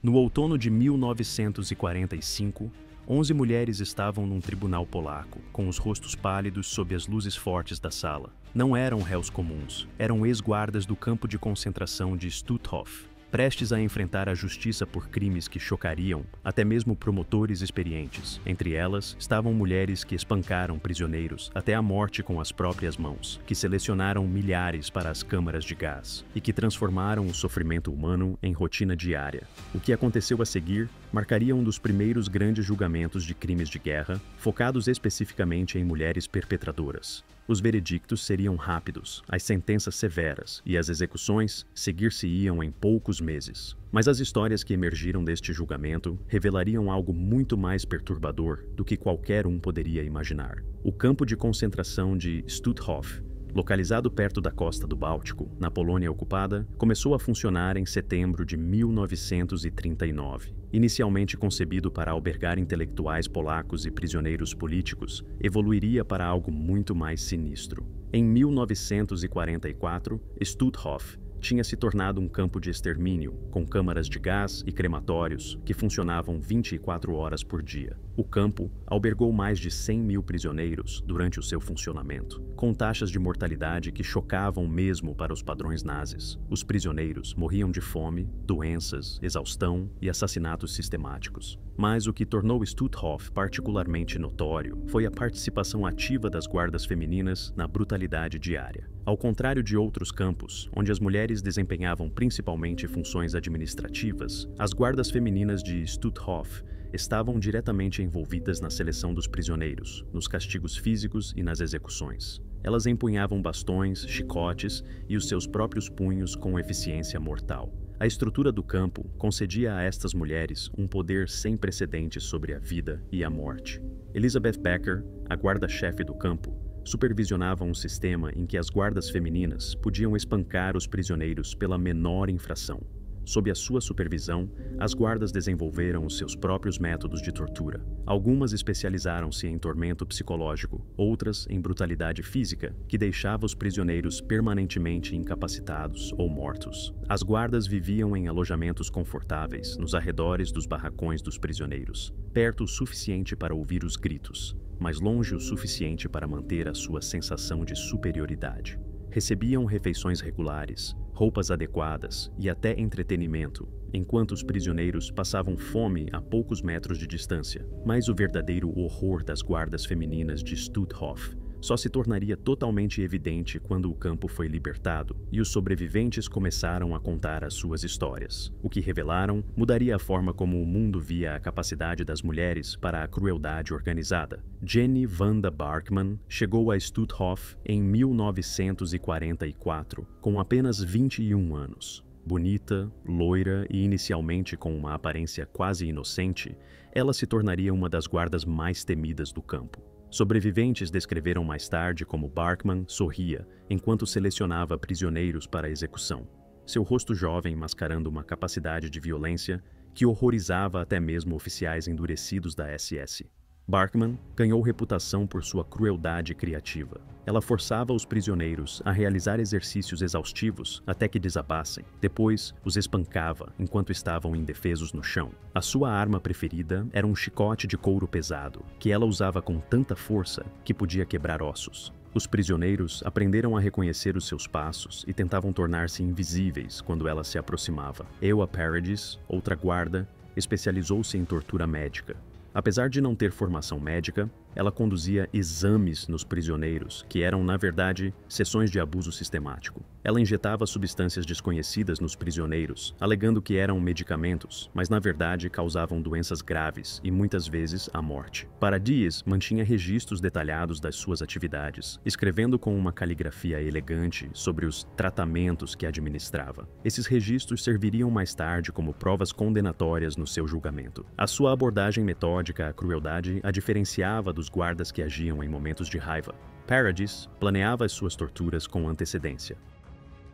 No outono de 1945, 11 mulheres estavam num tribunal polaco, com os rostos pálidos sob as luzes fortes da sala. Não eram réus comuns, eram ex-guardas do campo de concentração de Stutthof, prestes a enfrentar a justiça por crimes que chocariam até mesmo promotores experientes. Entre elas, estavam mulheres que espancaram prisioneiros até a morte com as próprias mãos, que selecionaram milhares para as câmaras de gás e que transformaram o sofrimento humano em rotina diária. O que aconteceu a seguir marcaria um dos primeiros grandes julgamentos de crimes de guerra, focados especificamente em mulheres perpetradoras. Os veredictos seriam rápidos, as sentenças severas e as execuções seguir-se-iam em poucos meses. Mas as histórias que emergiram deste julgamento revelariam algo muito mais perturbador do que qualquer um poderia imaginar. O campo de concentração de Stutthof, localizado perto da costa do Báltico, na Polônia ocupada, começou a funcionar em setembro de 1939. Inicialmente concebido para albergar intelectuais polacos e prisioneiros políticos, evoluiria para algo muito mais sinistro. Em 1944, Stutthof tinha se tornado um campo de extermínio, com câmaras de gás e crematórios que funcionavam 24 horas por dia. O campo albergou mais de 100 mil prisioneiros durante o seu funcionamento, com taxas de mortalidade que chocavam mesmo para os padrões nazis. Os prisioneiros morriam de fome, doenças, exaustão e assassinatos sistemáticos. Mas o que tornou Stutthof particularmente notório foi a participação ativa das guardas femininas na brutalidade diária. Ao contrário de outros campos, onde as mulheres desempenhavam principalmente funções administrativas, as guardas femininas de Stutthof estavam diretamente envolvidas na seleção dos prisioneiros, nos castigos físicos e nas execuções. Elas empunhavam bastões, chicotes e os seus próprios punhos com eficiência mortal. A estrutura do campo concedia a estas mulheres um poder sem precedentes sobre a vida e a morte. Elizabeth Becker, a guarda-chefe do campo, supervisionava um sistema em que as guardas femininas podiam espancar os prisioneiros pela menor infração. Sob a sua supervisão, as guardas desenvolveram os seus próprios métodos de tortura. Algumas especializaram-se em tormento psicológico, outras em brutalidade física, que deixava os prisioneiros permanentemente incapacitados ou mortos. As guardas viviam em alojamentos confortáveis nos arredores dos barracões dos prisioneiros, perto o suficiente para ouvir os gritos, mas longe o suficiente para manter a sua sensação de superioridade. Recebiam refeições regulares, roupas adequadas e até entretenimento, enquanto os prisioneiros passavam fome a poucos metros de distância. Mas o verdadeiro horror das guardas femininas de Stutthof só se tornaria totalmente evidente quando o campo foi libertado e os sobreviventes começaram a contar as suas histórias. O que revelaram mudaria a forma como o mundo via a capacidade das mulheres para a crueldade organizada. Jenny Wanda Barkman chegou a Stutthof em 1944, com apenas 21 anos. Bonita, loira e inicialmente com uma aparência quase inocente, ela se tornaria uma das guardas mais temidas do campo. Sobreviventes descreveram mais tarde como Barkman sorria enquanto selecionava prisioneiros para a execução, seu rosto jovem mascarando uma capacidade de violência que horrorizava até mesmo oficiais endurecidos da SS. Barkman ganhou reputação por sua crueldade criativa. Ela forçava os prisioneiros a realizar exercícios exaustivos até que desabassem. Depois, os espancava enquanto estavam indefesos no chão. A sua arma preferida era um chicote de couro pesado, que ela usava com tanta força que podia quebrar ossos. Os prisioneiros aprenderam a reconhecer os seus passos e tentavam tornar-se invisíveis quando ela se aproximava. Ewa Paradis, outra guarda, especializou-se em tortura médica. Apesar de não ter formação médica, ela conduzia exames nos prisioneiros, que eram, na verdade, sessões de abuso sistemático. Ela injetava substâncias desconhecidas nos prisioneiros, alegando que eram medicamentos, mas na verdade causavam doenças graves e muitas vezes a morte. Paradis mantinha registros detalhados das suas atividades, escrevendo com uma caligrafia elegante sobre os tratamentos que administrava. Esses registros serviriam mais tarde como provas condenatórias no seu julgamento. A sua abordagem metódica à crueldade a diferenciava dos guardas que agiam em momentos de raiva. Paradis planeava as suas torturas com antecedência.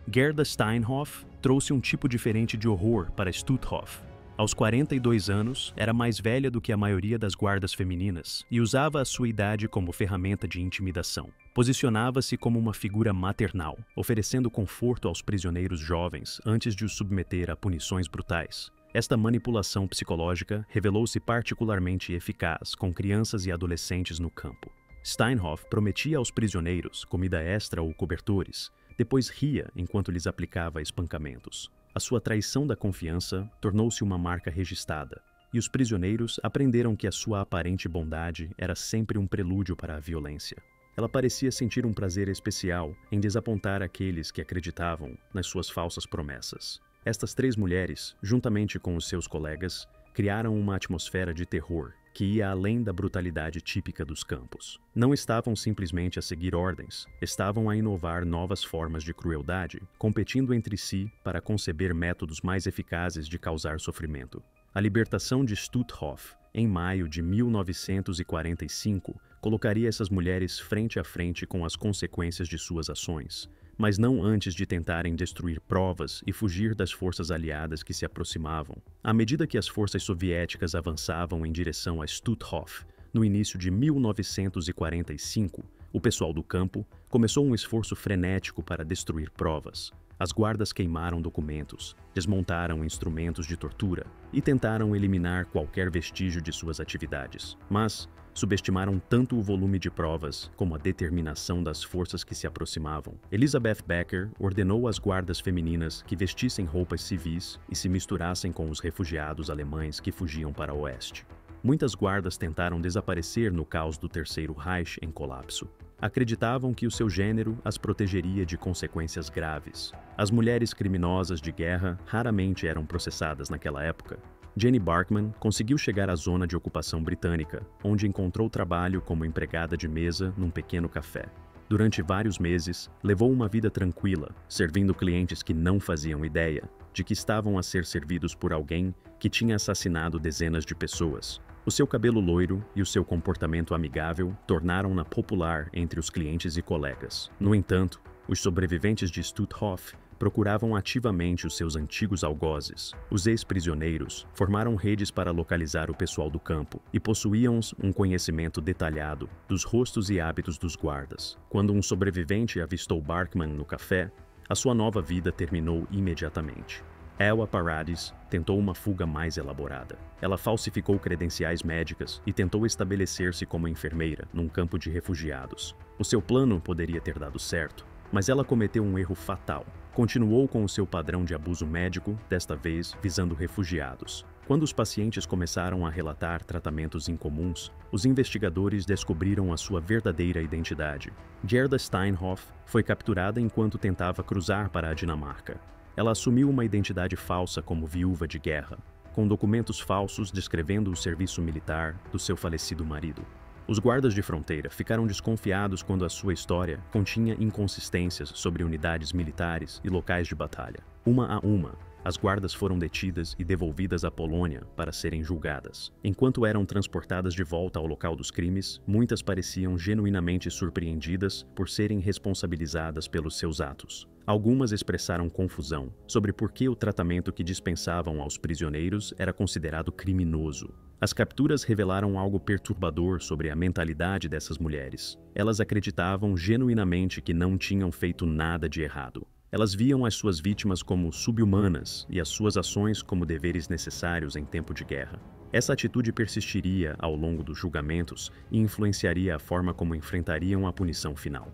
Gerda Steinhoff trouxe um tipo diferente de horror para Stutthof. Aos 42 anos, era mais velha do que a maioria das guardas femininas e usava a sua idade como ferramenta de intimidação. Posicionava-se como uma figura maternal, oferecendo conforto aos prisioneiros jovens antes de os submeter a punições brutais. Esta manipulação psicológica revelou-se particularmente eficaz com crianças e adolescentes no campo. Steinhoff prometia aos prisioneiros comida extra ou cobertores, depois ria enquanto lhes aplicava espancamentos. A sua traição da confiança tornou-se uma marca registrada, e os prisioneiros aprenderam que a sua aparente bondade era sempre um prelúdio para a violência. Ela parecia sentir um prazer especial em desapontar aqueles que acreditavam nas suas falsas promessas. Estas 3 mulheres, juntamente com os seus colegas, criaram uma atmosfera de terror que ia além da brutalidade típica dos campos. Não estavam simplesmente a seguir ordens, estavam a inovar novas formas de crueldade, competindo entre si para conceber métodos mais eficazes de causar sofrimento. A libertação de Stutthof, em maio de 1945, colocaria essas mulheres frente a frente com as consequências de suas ações, mas não antes de tentarem destruir provas e fugir das forças aliadas que se aproximavam. À medida que as forças soviéticas avançavam em direção a Stutthof, no início de 1945, o pessoal do campo começou um esforço frenético para destruir provas. As guardas queimaram documentos, desmontaram instrumentos de tortura e tentaram eliminar qualquer vestígio de suas atividades. Mas subestimaram tanto o volume de provas como a determinação das forças que se aproximavam. Elizabeth Becker ordenou às guardas femininas que vestissem roupas civis e se misturassem com os refugiados alemães que fugiam para o oeste. Muitas guardas tentaram desaparecer no caos do Terceiro Reich em colapso. Acreditavam que o seu gênero as protegeria de consequências graves. As mulheres criminosas de guerra raramente eram processadas naquela época. Jenny Barkman conseguiu chegar à zona de ocupação britânica, onde encontrou trabalho como empregada de mesa num pequeno café. Durante vários meses, levou uma vida tranquila, servindo clientes que não faziam ideia de que estavam a ser servidos por alguém que tinha assassinado dezenas de pessoas. O seu cabelo loiro e o seu comportamento amigável tornaram-na popular entre os clientes e colegas. No entanto, os sobreviventes de Stutthof procuravam ativamente os seus antigos algozes. Os ex-prisioneiros formaram redes para localizar o pessoal do campo e possuíam um conhecimento detalhado dos rostos e hábitos dos guardas. Quando um sobrevivente avistou Barkman no café, a sua nova vida terminou imediatamente. Elwa Paradis tentou uma fuga mais elaborada. Ela falsificou credenciais médicas e tentou estabelecer-se como enfermeira num campo de refugiados. O seu plano poderia ter dado certo, mas ela cometeu um erro fatal. Continuou com o seu padrão de abuso médico, desta vez visando refugiados. Quando os pacientes começaram a relatar tratamentos incomuns, os investigadores descobriram a sua verdadeira identidade. Gerda Steinhoff foi capturada enquanto tentava cruzar para a Dinamarca. Ela assumiu uma identidade falsa como viúva de guerra, com documentos falsos descrevendo o serviço militar do seu falecido marido. Os guardas de fronteira ficaram desconfiados quando a sua história continha inconsistências sobre unidades militares e locais de batalha. Uma a uma, as guardas foram detidas e devolvidas à Polônia para serem julgadas. Enquanto eram transportadas de volta ao local dos crimes, muitas pareciam genuinamente surpreendidas por serem responsabilizadas pelos seus atos. Algumas expressaram confusão sobre por que o tratamento que dispensavam aos prisioneiros era considerado criminoso. As capturas revelaram algo perturbador sobre a mentalidade dessas mulheres. Elas acreditavam genuinamente que não tinham feito nada de errado. Elas viam as suas vítimas como sub-humanas e as suas ações como deveres necessários em tempo de guerra. Essa atitude persistiria ao longo dos julgamentos e influenciaria a forma como enfrentariam a punição final.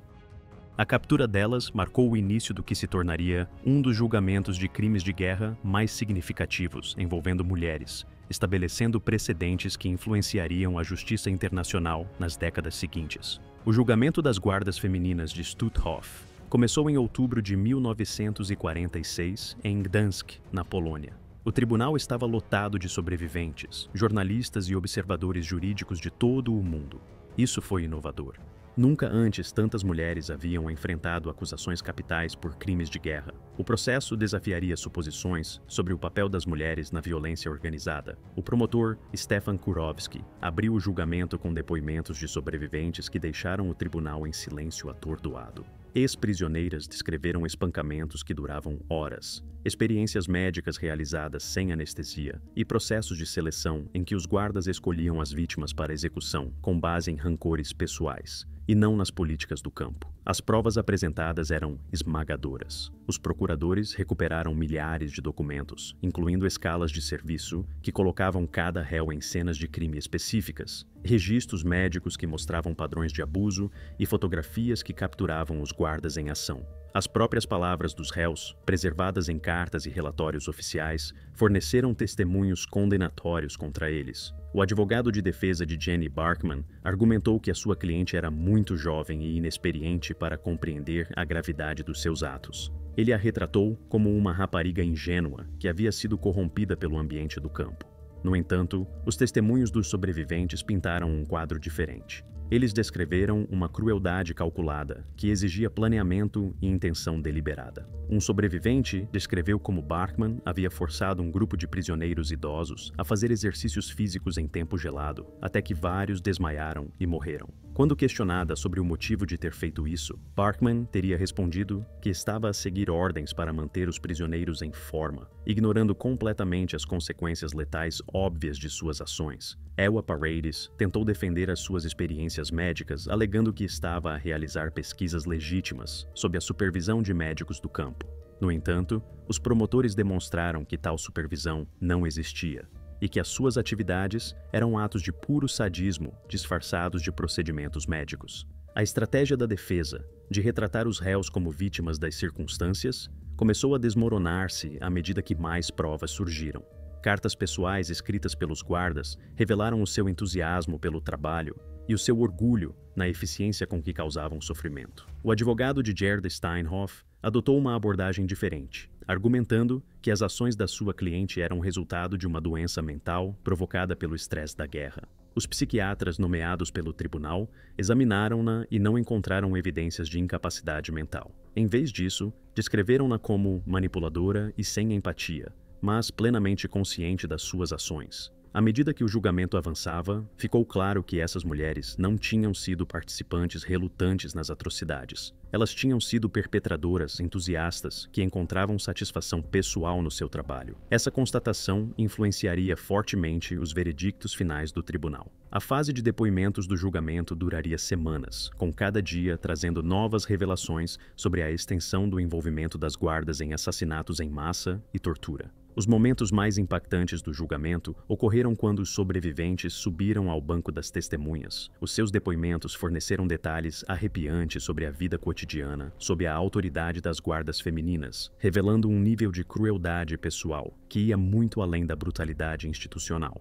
A captura delas marcou o início do que se tornaria um dos julgamentos de crimes de guerra mais significativos envolvendo mulheres, estabelecendo precedentes que influenciariam a justiça internacional nas décadas seguintes. O julgamento das guardas femininas de Stutthof começou em outubro de 1946 em Gdansk, na Polônia. O tribunal estava lotado de sobreviventes, jornalistas e observadores jurídicos de todo o mundo. Isso foi inovador. Nunca antes tantas mulheres haviam enfrentado acusações capitais por crimes de guerra. O processo desafiaria suposições sobre o papel das mulheres na violência organizada. O promotor, Stefan Kurowski, abriu o julgamento com depoimentos de sobreviventes que deixaram o tribunal em silêncio atordoado. Ex-prisioneiras descreveram espancamentos que duravam horas, experiências médicas realizadas sem anestesia e processos de seleção em que os guardas escolhiam as vítimas para execução com base em rancores pessoais e não nas políticas do campo. As provas apresentadas eram esmagadoras. Os procuradores recuperaram milhares de documentos, incluindo escalas de serviço que colocavam cada réu em cenas de crime específicas, registros médicos que mostravam padrões de abuso e fotografias que capturavam os guardas em ação. As próprias palavras dos réus, preservadas em cartas e relatórios oficiais, forneceram testemunhos condenatórios contra eles. O advogado de defesa de Jenny Barkman argumentou que a sua cliente era muito jovem e inexperiente para compreender a gravidade dos seus atos. Ele a retratou como uma rapariga ingênua que havia sido corrompida pelo ambiente do campo. No entanto, os testemunhos dos sobreviventes pintaram um quadro diferente. Eles descreveram uma crueldade calculada, que exigia planeamento e intenção deliberada. Um sobrevivente descreveu como Barkman havia forçado um grupo de prisioneiros idosos a fazer exercícios físicos em tempo gelado, até que vários desmaiaram e morreram. Quando questionada sobre o motivo de ter feito isso, Barkman teria respondido que estava a seguir ordens para manter os prisioneiros em forma, ignorando completamente as consequências letais óbvias de suas ações. Ewa Paredes tentou defender as suas experiências médicas, alegando que estava a realizar pesquisas legítimas, sob a supervisão de médicos do campo. No entanto, os promotores demonstraram que tal supervisão não existia, e que as suas atividades eram atos de puro sadismo disfarçados de procedimentos médicos. A estratégia da defesa, de retratar os réus como vítimas das circunstâncias, começou a desmoronar-se à medida que mais provas surgiram. Cartas pessoais escritas pelos guardas revelaram o seu entusiasmo pelo trabalho e o seu orgulho na eficiência com que causavam sofrimento. O advogado de Gerda Steinhoff adotou uma abordagem diferente, argumentando que as ações da sua cliente eram resultado de uma doença mental provocada pelo estresse da guerra. Os psiquiatras nomeados pelo tribunal examinaram-na e não encontraram evidências de incapacidade mental. Em vez disso, descreveram-na como manipuladora e sem empatia, mas plenamente consciente das suas ações. À medida que o julgamento avançava, ficou claro que essas mulheres não tinham sido participantes relutantes nas atrocidades. Elas tinham sido perpetradoras entusiastas que encontravam satisfação pessoal no seu trabalho. Essa constatação influenciaria fortemente os veredictos finais do tribunal. A fase de depoimentos do julgamento duraria semanas, com cada dia trazendo novas revelações sobre a extensão do envolvimento das guardas em assassinatos em massa e tortura. Os momentos mais impactantes do julgamento ocorreram quando os sobreviventes subiram ao banco das testemunhas. Os seus depoimentos forneceram detalhes arrepiantes sobre a vida cotidiana, sob a autoridade das guardas femininas, revelando um nível de crueldade pessoal que ia muito além da brutalidade institucional.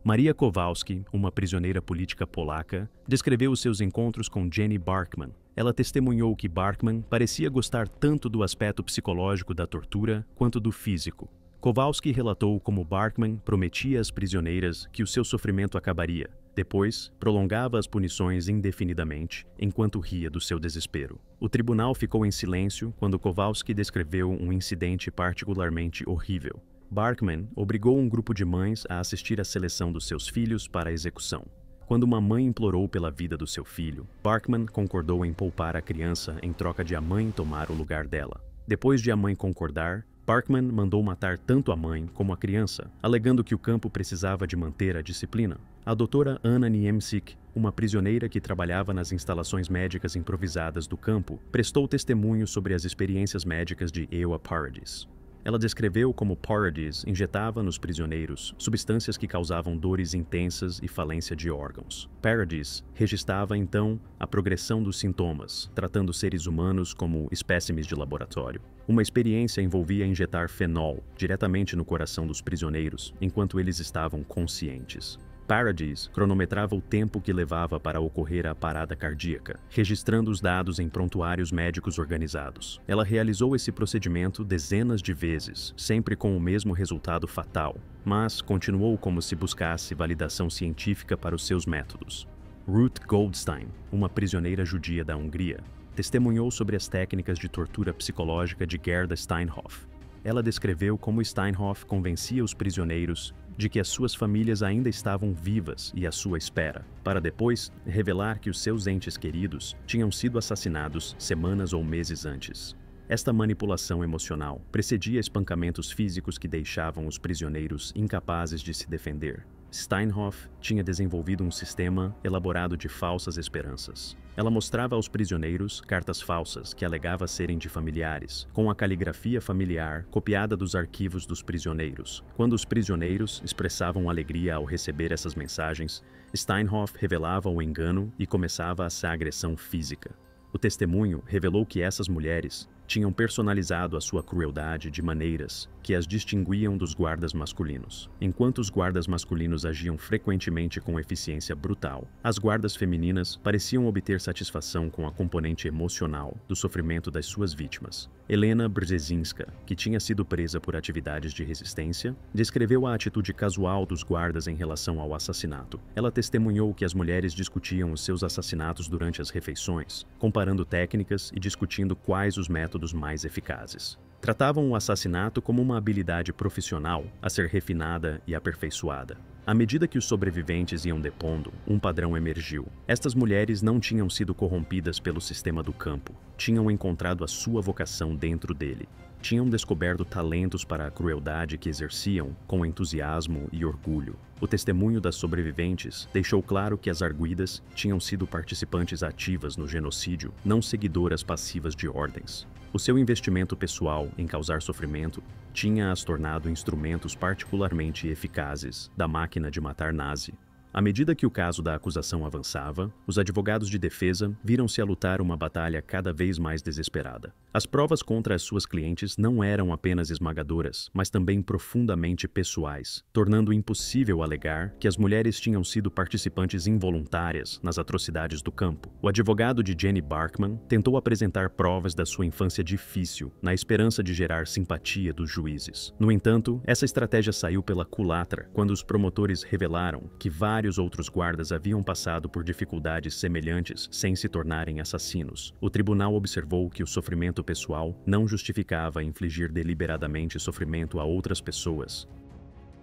Maria Kowalski, uma prisioneira política polaca, descreveu os seus encontros com Jenny Barkman. Ela testemunhou que Barkman parecia gostar tanto do aspecto psicológico da tortura quanto do físico. Kowalski relatou como Barkman prometia às prisioneiras que o seu sofrimento acabaria. Depois, prolongava as punições indefinidamente, enquanto ria do seu desespero. O tribunal ficou em silêncio quando Kowalski descreveu um incidente particularmente horrível. Barkman obrigou um grupo de mães a assistir à seleção dos seus filhos para a execução. Quando uma mãe implorou pela vida do seu filho, Barkman concordou em poupar a criança em troca de a mãe tomar o lugar dela. Depois de a mãe concordar, Barkman mandou matar tanto a mãe como a criança, alegando que o campo precisava de manter a disciplina. A doutora Anna Niemczyk, uma prisioneira que trabalhava nas instalações médicas improvisadas do campo, prestou testemunho sobre as experiências médicas de Ewa Paredes. Ela descreveu como Paredes injetava nos prisioneiros substâncias que causavam dores intensas e falência de órgãos. Paredes registrava então a progressão dos sintomas, tratando seres humanos como espécimes de laboratório. Uma experiência envolvia injetar fenol diretamente no coração dos prisioneiros enquanto eles estavam conscientes. Paredes cronometrava o tempo que levava para ocorrer a parada cardíaca, registrando os dados em prontuários médicos organizados. Ela realizou esse procedimento dezenas de vezes, sempre com o mesmo resultado fatal, mas continuou como se buscasse validação científica para os seus métodos. Ruth Goldstein, uma prisioneira judia da Hungria, testemunhou sobre as técnicas de tortura psicológica de Gerda Steinhoff. Ela descreveu como Steinhoff convencia os prisioneiros de que as suas famílias ainda estavam vivas e à sua espera, para depois revelar que os seus entes queridos tinham sido assassinados semanas ou meses antes. Esta manipulação emocional precedia espancamentos físicos que deixavam os prisioneiros incapazes de se defender. Steinhoff tinha desenvolvido um sistema elaborado de falsas esperanças. Ela mostrava aos prisioneiros cartas falsas que alegava serem de familiares, com a caligrafia familiar copiada dos arquivos dos prisioneiros. Quando os prisioneiros expressavam alegria ao receber essas mensagens, Steinhoff revelava o engano e começava a agressão física. O testemunho revelou que essas mulheres tinham personalizado a sua crueldade de maneiras que as distinguiam dos guardas masculinos. Enquanto os guardas masculinos agiam frequentemente com eficiência brutal, as guardas femininas pareciam obter satisfação com a componente emocional do sofrimento das suas vítimas. Helena Brzezinska, que tinha sido presa por atividades de resistência, descreveu a atitude casual dos guardas em relação ao assassinato. Ela testemunhou que as mulheres discutiam os seus assassinatos durante as refeições, comparando técnicas e discutindo quais os métodos mais eficazes. Tratavam o assassinato como uma habilidade profissional a ser refinada e aperfeiçoada. À medida que os sobreviventes iam depondo, um padrão emergiu. Estas mulheres não tinham sido corrompidas pelo sistema do campo. Tinham encontrado a sua vocação dentro dele. Tinham descoberto talentos para a crueldade que exerciam com entusiasmo e orgulho. O testemunho das sobreviventes deixou claro que as arguidas tinham sido participantes ativas no genocídio, não seguidoras passivas de ordens. O seu investimento pessoal em causar sofrimento tinha as tornado instrumentos particularmente eficazes da máquina de matar nazi. À medida que o caso da acusação avançava, os advogados de defesa viram-se a lutar uma batalha cada vez mais desesperada. As provas contra as suas clientes não eram apenas esmagadoras, mas também profundamente pessoais, tornando impossível alegar que as mulheres tinham sido participantes involuntárias nas atrocidades do campo. O advogado de Jenny Barkman tentou apresentar provas da sua infância difícil, na esperança de gerar simpatia dos juízes. No entanto, essa estratégia saiu pela culatra quando os promotores revelaram que vários outros guardas haviam passado por dificuldades semelhantes sem se tornarem assassinos. O tribunal observou que o sofrimento pessoal não justificava infligir deliberadamente sofrimento a outras pessoas.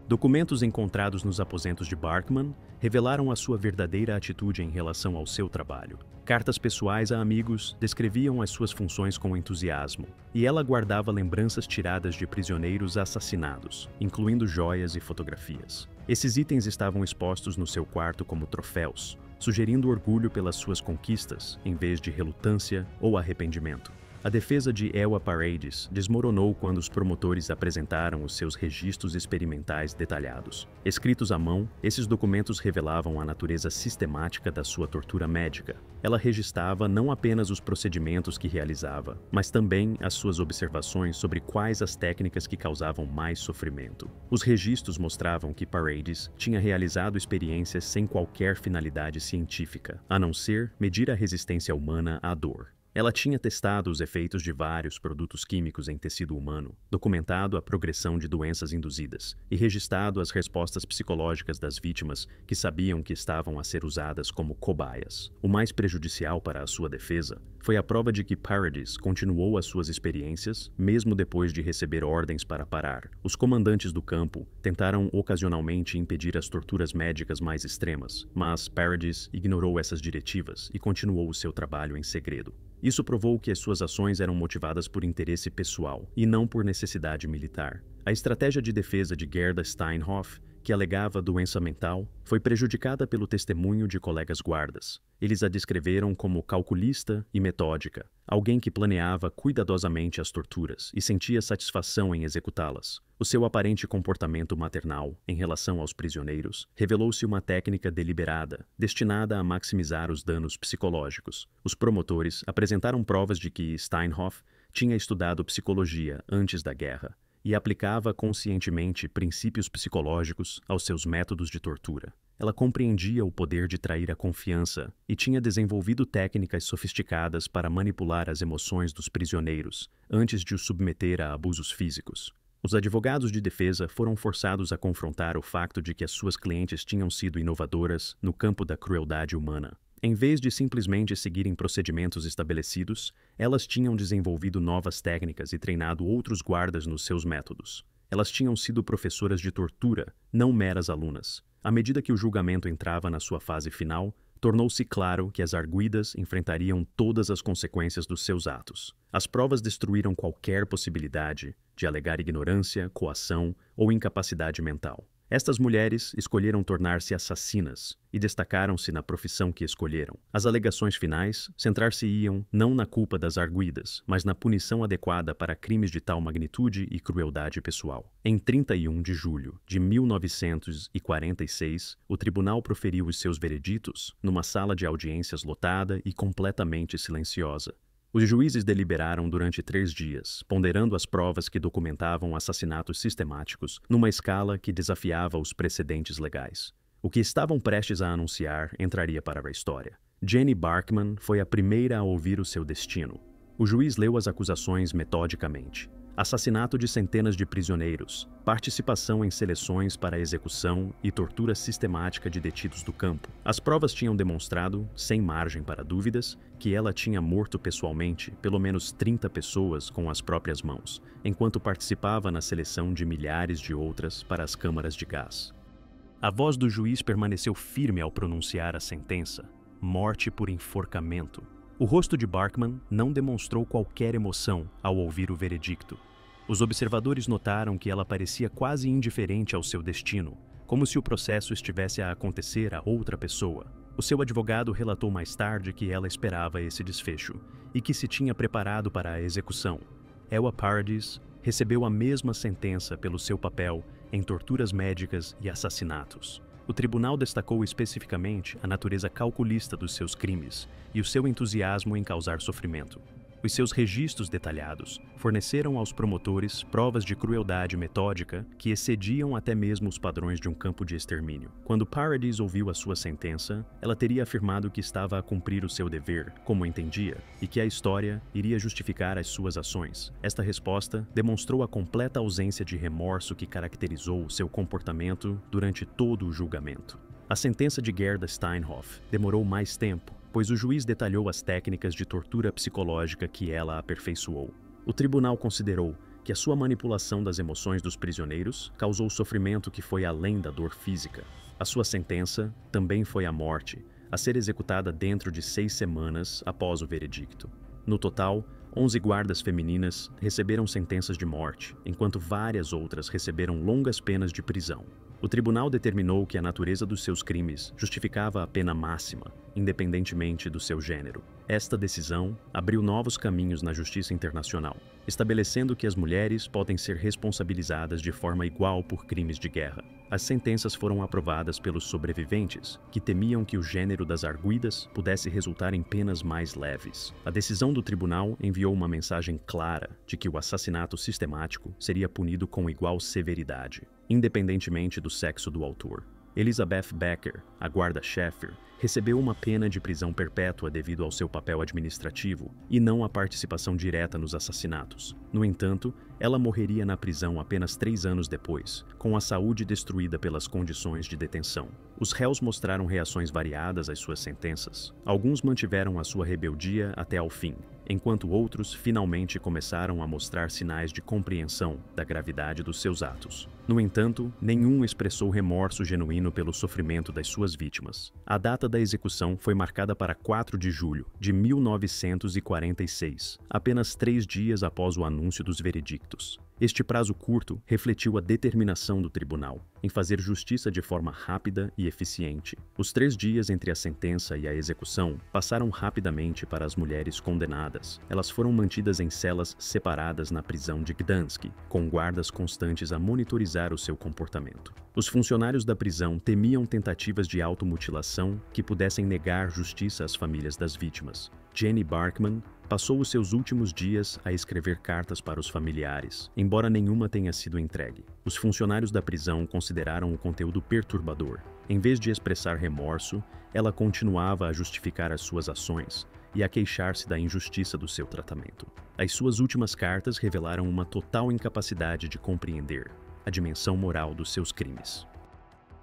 Documentos encontrados nos aposentos de Barkman revelaram a sua verdadeira atitude em relação ao seu trabalho. Cartas pessoais a amigos descreviam as suas funções com entusiasmo, e ela guardava lembranças tiradas de prisioneiros assassinados, incluindo joias e fotografias. Esses itens estavam expostos no seu quarto como troféus, sugerindo orgulho pelas suas conquistas, em vez de relutância ou arrependimento. A defesa de Ewa Paredes desmoronou quando os promotores apresentaram os seus registros experimentais detalhados. Escritos à mão, esses documentos revelavam a natureza sistemática da sua tortura médica. Ela registrava não apenas os procedimentos que realizava, mas também as suas observações sobre quais as técnicas que causavam mais sofrimento. Os registros mostravam que Paredes tinha realizado experiências sem qualquer finalidade científica, a não ser medir a resistência humana à dor. Ela tinha testado os efeitos de vários produtos químicos em tecido humano, documentado a progressão de doenças induzidas e registrado as respostas psicológicas das vítimas que sabiam que estavam a ser usadas como cobaias. O mais prejudicial para a sua defesa foi a prova de que Paredes continuou as suas experiências mesmo depois de receber ordens para parar. Os comandantes do campo tentaram ocasionalmente impedir as torturas médicas mais extremas, mas Paredes ignorou essas diretivas e continuou o seu trabalho em segredo. Isso provou que as suas ações eram motivadas por interesse pessoal e não por necessidade militar. A estratégia de defesa de Gerda Steinhoff, que alegava doença mental, foi prejudicada pelo testemunho de colegas guardas. Eles a descreveram como calculista e metódica, alguém que planeava cuidadosamente as torturas e sentia satisfação em executá-las. O seu aparente comportamento maternal em relação aos prisioneiros revelou-se uma técnica deliberada, destinada a maximizar os danos psicológicos. Os promotores apresentaram provas de que Steinhoff tinha estudado psicologia antes da guerra e aplicava conscientemente princípios psicológicos aos seus métodos de tortura. Ela compreendia o poder de trair a confiança e tinha desenvolvido técnicas sofisticadas para manipular as emoções dos prisioneiros antes de os submeter a abusos físicos. Os advogados de defesa foram forçados a confrontar o facto de que as suas clientes tinham sido inovadoras no campo da crueldade humana. Em vez de simplesmente seguirem procedimentos estabelecidos, elas tinham desenvolvido novas técnicas e treinado outros guardas nos seus métodos. Elas tinham sido professoras de tortura, não meras alunas. À medida que o julgamento entrava na sua fase final, tornou-se claro que as arguidas enfrentariam todas as consequências dos seus atos. As provas destruíram qualquer possibilidade de alegar ignorância, coação ou incapacidade mental. Estas mulheres escolheram tornar-se assassinas e destacaram-se na profissão que escolheram. As alegações finais centrar-se-iam não na culpa das arguidas, mas na punição adequada para crimes de tal magnitude e crueldade pessoal. Em 31 de julho de 1946, o tribunal proferiu os seus vereditos numa sala de audiências lotada e completamente silenciosa. Os juízes deliberaram durante 3 dias, ponderando as provas que documentavam assassinatos sistemáticos numa escala que desafiava os precedentes legais. O que estavam prestes a anunciar entraria para a história. Jenny Barkman foi a primeira a ouvir o seu destino. O juiz leu as acusações metodicamente. Assassinato de centenas de prisioneiros, participação em seleções para execução e tortura sistemática de detidos do campo. As provas tinham demonstrado, sem margem para dúvidas, que ela tinha morto pessoalmente pelo menos 30 pessoas com as próprias mãos, enquanto participava na seleção de milhares de outras para as câmaras de gás. A voz do juiz permaneceu firme ao pronunciar a sentença: morte por enforcamento. O rosto de Barkman não demonstrou qualquer emoção ao ouvir o veredicto. Os observadores notaram que ela parecia quase indiferente ao seu destino, como se o processo estivesse a acontecer a outra pessoa. O seu advogado relatou mais tarde que ela esperava esse desfecho e que se tinha preparado para a execução. Ewa Paradis recebeu a mesma sentença pelo seu papel em torturas médicas e assassinatos. O tribunal destacou especificamente a natureza calculista dos seus crimes e o seu entusiasmo em causar sofrimento. Os seus registros detalhados forneceram aos promotores provas de crueldade metódica que excediam até mesmo os padrões de um campo de extermínio. Quando Paradis ouviu a sua sentença, ela teria afirmado que estava a cumprir o seu dever, como entendia, e que a história iria justificar as suas ações. Esta resposta demonstrou a completa ausência de remorso que caracterizou o seu comportamento durante todo o julgamento. A sentença de Gerda Steinhoff demorou mais tempo, pois o juiz detalhou as técnicas de tortura psicológica que ela aperfeiçoou. O tribunal considerou que a sua manipulação das emoções dos prisioneiros causou sofrimento que foi além da dor física. A sua sentença também foi a morte, a ser executada dentro de 6 semanas após o veredicto. No total, 11 guardas femininas receberam sentenças de morte, enquanto várias outras receberam longas penas de prisão. O tribunal determinou que a natureza dos seus crimes justificava a pena máxima, independentemente do seu gênero. Esta decisão abriu novos caminhos na justiça internacional, estabelecendo que as mulheres podem ser responsabilizadas de forma igual por crimes de guerra. As sentenças foram aprovadas pelos sobreviventes, que temiam que o gênero das arguidas pudesse resultar em penas mais leves. A decisão do tribunal enviou uma mensagem clara de que o assassinato sistemático seria punido com igual severidade, independentemente do sexo do autor. Elizabeth Becker, a guarda Sheffer, recebeu uma pena de prisão perpétua devido ao seu papel administrativo e não à participação direta nos assassinatos. No entanto, ela morreria na prisão apenas 3 anos depois, com a saúde destruída pelas condições de detenção. Os réus mostraram reações variadas às suas sentenças. Alguns mantiveram a sua rebeldia até ao fim, enquanto outros finalmente começaram a mostrar sinais de compreensão da gravidade dos seus atos. No entanto, nenhum expressou remorso genuíno pelo sofrimento das suas vítimas. A data da execução foi marcada para 4 de julho de 1946, apenas 3 dias após o anúncio dos veredictos. Este prazo curto refletiu a determinação do tribunal em fazer justiça de forma rápida e eficiente. Os 3 dias entre a sentença e a execução passaram rapidamente para as mulheres condenadas. Elas foram mantidas em celas separadas na prisão de Gdansk, com guardas constantes a monitorizar o seu comportamento. Os funcionários da prisão temiam tentativas de automutilação que pudessem negar justiça às famílias das vítimas. Jenny Barkman passou os seus últimos dias a escrever cartas para os familiares, embora nenhuma tenha sido entregue. Os funcionários da prisão consideraram o conteúdo perturbador. Em vez de expressar remorso, ela continuava a justificar as suas ações e a queixar-se da injustiça do seu tratamento. As suas últimas cartas revelaram uma total incapacidade de compreender a dimensão moral dos seus crimes.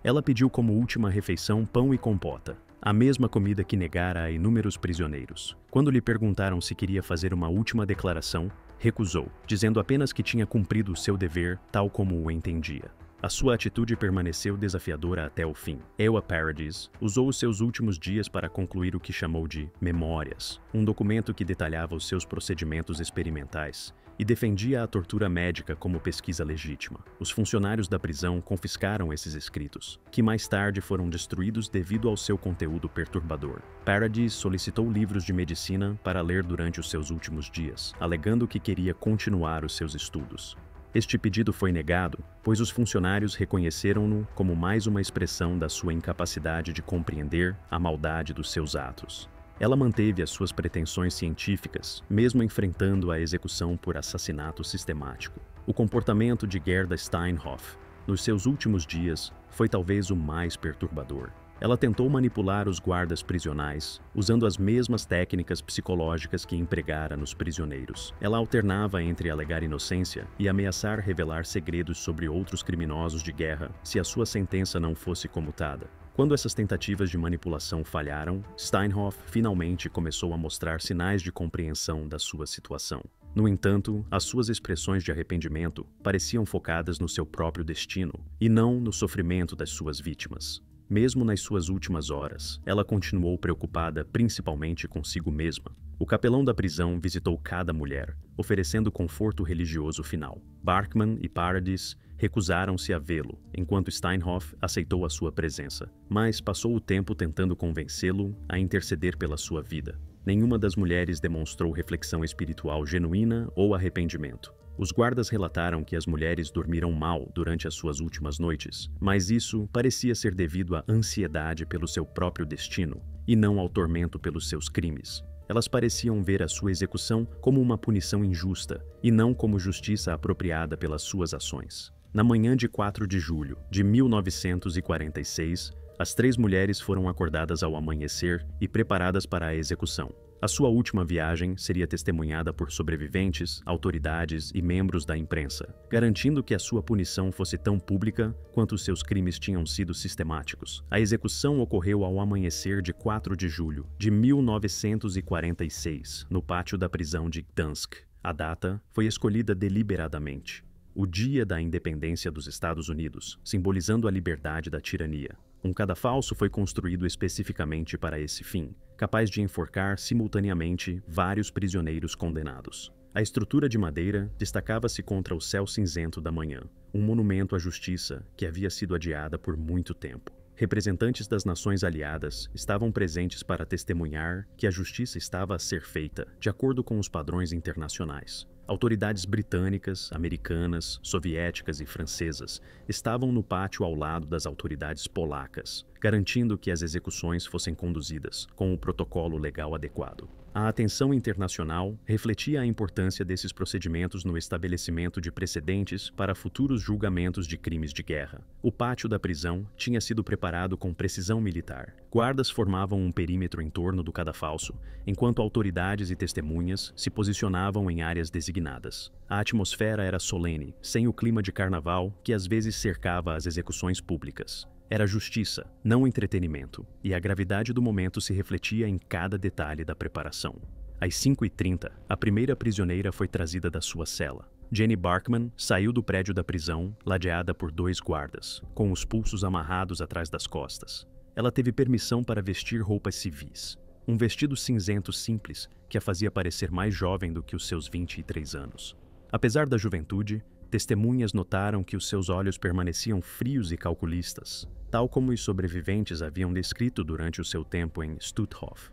Ela pediu como última refeição pão e compota, a mesma comida que negara a inúmeros prisioneiros. Quando lhe perguntaram se queria fazer uma última declaração, recusou, dizendo apenas que tinha cumprido o seu dever tal como o entendia. A sua atitude permaneceu desafiadora até o fim. Ewa Paradis usou os seus últimos dias para concluir o que chamou de Memórias, um documento que detalhava os seus procedimentos experimentais e defendia a tortura médica como pesquisa legítima. Os funcionários da prisão confiscaram esses escritos, que mais tarde foram destruídos devido ao seu conteúdo perturbador. Paradis solicitou livros de medicina para ler durante os seus últimos dias, alegando que queria continuar os seus estudos. Este pedido foi negado, pois os funcionários reconheceram-no como mais uma expressão da sua incapacidade de compreender a maldade dos seus atos. Ela manteve as suas pretensões científicas, mesmo enfrentando a execução por assassinato sistemático. O comportamento de Gerda Steinhoff, nos seus últimos dias, foi talvez o mais perturbador. Ela tentou manipular os guardas prisionais, usando as mesmas técnicas psicológicas que empregara nos prisioneiros. Ela alternava entre alegar inocência e ameaçar revelar segredos sobre outros criminosos de guerra se a sua sentença não fosse comutada. Quando essas tentativas de manipulação falharam, Steinhoff finalmente começou a mostrar sinais de compreensão da sua situação. No entanto, as suas expressões de arrependimento pareciam focadas no seu próprio destino e não no sofrimento das suas vítimas. Mesmo nas suas últimas horas, ela continuou preocupada principalmente consigo mesma. O capelão da prisão visitou cada mulher, oferecendo conforto religioso final. Barkman e Paradis recusaram-se a vê-lo, enquanto Steinhoff aceitou a sua presença, mas passou o tempo tentando convencê-lo a interceder pela sua vida. Nenhuma das mulheres demonstrou reflexão espiritual genuína ou arrependimento. Os guardas relataram que as mulheres dormiram mal durante as suas últimas noites, mas isso parecia ser devido à ansiedade pelo seu próprio destino e não ao tormento pelos seus crimes. Elas pareciam ver a sua execução como uma punição injusta e não como justiça apropriada pelas suas ações. Na manhã de 4 de julho de 1946, as 3 mulheres foram acordadas ao amanhecer e preparadas para a execução. A sua última viagem seria testemunhada por sobreviventes, autoridades e membros da imprensa, garantindo que a sua punição fosse tão pública quanto seus crimes tinham sido sistemáticos. A execução ocorreu ao amanhecer de 4 de julho de 1946, no pátio da prisão de Gdansk. A data foi escolhida deliberadamente. O Dia da Independência dos Estados Unidos, simbolizando a liberdade da tirania. Um cadafalso foi construído especificamente para esse fim, capaz de enforcar simultaneamente vários prisioneiros condenados. A estrutura de madeira destacava-se contra o céu cinzento da manhã, um monumento à justiça que havia sido adiada por muito tempo. Representantes das nações aliadas estavam presentes para testemunhar que a justiça estava a ser feita de acordo com os padrões internacionais. Autoridades britânicas, americanas, soviéticas e francesas estavam no pátio ao lado das autoridades polacas, garantindo que as execuções fossem conduzidas com o protocolo legal adequado. A atenção internacional refletia a importância desses procedimentos no estabelecimento de precedentes para futuros julgamentos de crimes de guerra. O pátio da prisão tinha sido preparado com precisão militar. Guardas formavam um perímetro em torno do cadafalso, enquanto autoridades e testemunhas se posicionavam em áreas designadas. A atmosfera era solene, sem o clima de carnaval que às vezes cercava as execuções públicas. Era justiça, não entretenimento, e a gravidade do momento se refletia em cada detalhe da preparação. Às 5h30, a primeira prisioneira foi trazida da sua cela. Jenny Barkman saiu do prédio da prisão, ladeada por 2 guardas, com os pulsos amarrados atrás das costas. Ela teve permissão para vestir roupas civis. Um vestido cinzento simples que a fazia parecer mais jovem do que os seus 23 anos. Apesar da juventude, testemunhas notaram que os seus olhos permaneciam frios e calculistas, tal como os sobreviventes haviam descrito durante o seu tempo em Stutthof.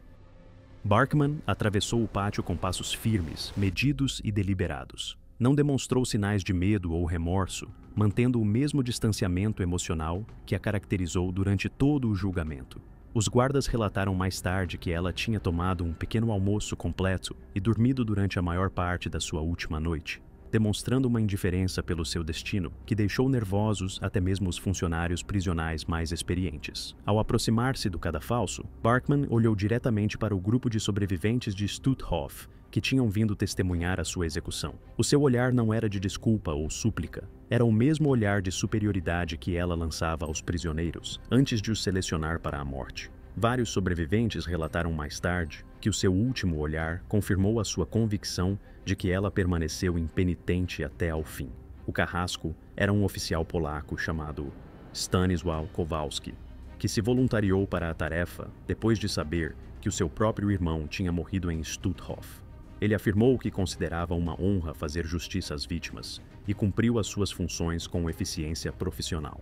Barkman atravessou o pátio com passos firmes, medidos e deliberados. Não demonstrou sinais de medo ou remorso, mantendo o mesmo distanciamento emocional que a caracterizou durante todo o julgamento. Os guardas relataram mais tarde que ela tinha tomado um pequeno almoço completo e dormido durante a maior parte da sua última noite, demonstrando uma indiferença pelo seu destino que deixou nervosos até mesmo os funcionários prisionais mais experientes. Ao aproximar-se do cadafalso, Barkman olhou diretamente para o grupo de sobreviventes de Stutthof, que tinham vindo testemunhar a sua execução. O seu olhar não era de desculpa ou súplica, era o mesmo olhar de superioridade que ela lançava aos prisioneiros, antes de os selecionar para a morte. Vários sobreviventes relataram mais tarde que o seu último olhar confirmou a sua convicção de que ela permaneceu impenitente até ao fim. O carrasco era um oficial polaco chamado Stanisław Kowalski, que se voluntariou para a tarefa depois de saber que o seu próprio irmão tinha morrido em Stutthof. Ele afirmou que considerava uma honra fazer justiça às vítimas e cumpriu as suas funções com eficiência profissional.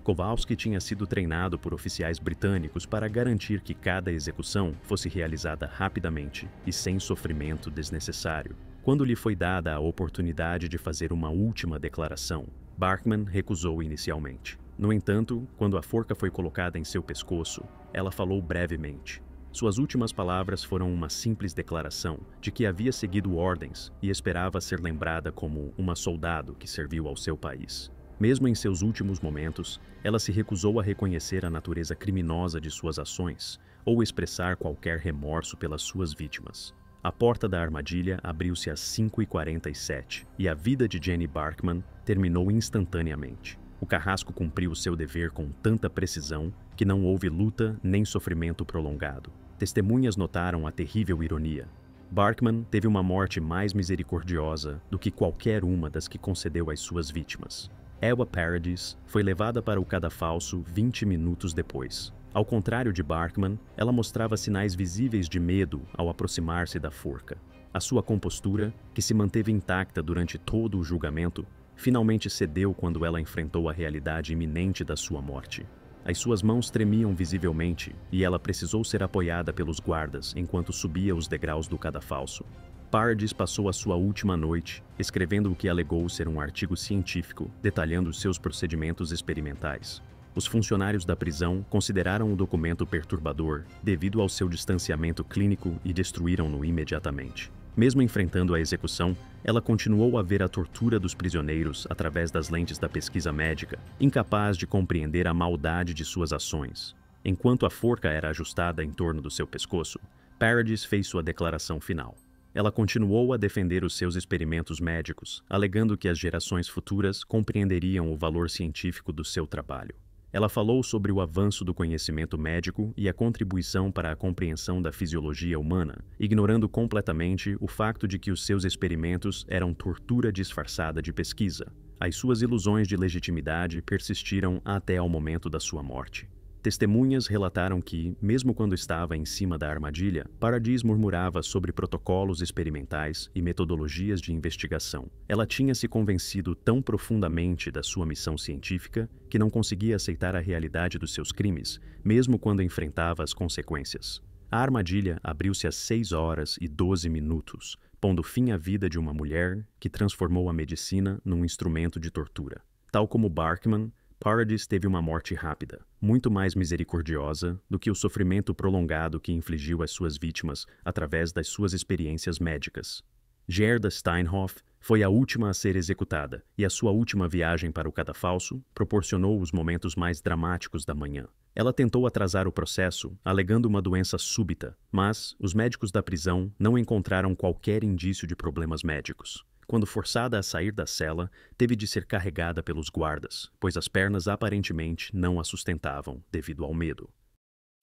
Kowalski tinha sido treinado por oficiais britânicos para garantir que cada execução fosse realizada rapidamente e sem sofrimento desnecessário. Quando lhe foi dada a oportunidade de fazer uma última declaração, Barkman recusou inicialmente. No entanto, quando a forca foi colocada em seu pescoço, ela falou brevemente. Suas últimas palavras foram uma simples declaração de que havia seguido ordens e esperava ser lembrada como uma soldado que serviu ao seu país. Mesmo em seus últimos momentos, ela se recusou a reconhecer a natureza criminosa de suas ações ou expressar qualquer remorso pelas suas vítimas. A porta da armadilha abriu-se às 5h47 e a vida de Jenny Barkman terminou instantaneamente. O carrasco cumpriu seu dever com tanta precisão que não houve luta nem sofrimento prolongado. Testemunhas notaram a terrível ironia. Barkman teve uma morte mais misericordiosa do que qualquer uma das que concedeu às suas vítimas. Ewa Paradis foi levada para o cadafalso 20 minutos depois. Ao contrário de Barkman, ela mostrava sinais visíveis de medo ao aproximar-se da forca. A sua compostura, que se manteve intacta durante todo o julgamento, finalmente cedeu quando ela enfrentou a realidade iminente da sua morte. As suas mãos tremiam visivelmente e ela precisou ser apoiada pelos guardas enquanto subia os degraus do cadafalso. Paradis passou a sua última noite escrevendo o que alegou ser um artigo científico detalhando seus procedimentos experimentais. Os funcionários da prisão consideraram o documento perturbador devido ao seu distanciamento clínico e destruíram-no imediatamente. Mesmo enfrentando a execução, ela continuou a ver a tortura dos prisioneiros através das lentes da pesquisa médica, incapaz de compreender a maldade de suas ações. Enquanto a forca era ajustada em torno do seu pescoço, Paradis fez sua declaração final. Ela continuou a defender os seus experimentos médicos, alegando que as gerações futuras compreenderiam o valor científico do seu trabalho. Ela falou sobre o avanço do conhecimento médico e a contribuição para a compreensão da fisiologia humana, ignorando completamente o fato de que os seus experimentos eram tortura disfarçada de pesquisa. As suas ilusões de legitimidade persistiram até ao momento da sua morte. Testemunhas relataram que, mesmo quando estava em cima da armadilha, Paradis murmurava sobre protocolos experimentais e metodologias de investigação. Ela tinha se convencido tão profundamente da sua missão científica que não conseguia aceitar a realidade dos seus crimes, mesmo quando enfrentava as consequências. A armadilha abriu-se às 6h12, pondo fim à vida de uma mulher que transformou a medicina num instrumento de tortura. Tal como Barkman, Paradis teve uma morte rápida, muito mais misericordiosa do que o sofrimento prolongado que infligiu às suas vítimas através das suas experiências médicas. Gerda Steinhoff foi a última a ser executada e a sua última viagem para o cadafalso proporcionou os momentos mais dramáticos da manhã. Ela tentou atrasar o processo, alegando uma doença súbita, mas os médicos da prisão não encontraram qualquer indício de problemas médicos. Quando forçada a sair da cela, teve de ser carregada pelos guardas, pois as pernas aparentemente não a sustentavam devido ao medo.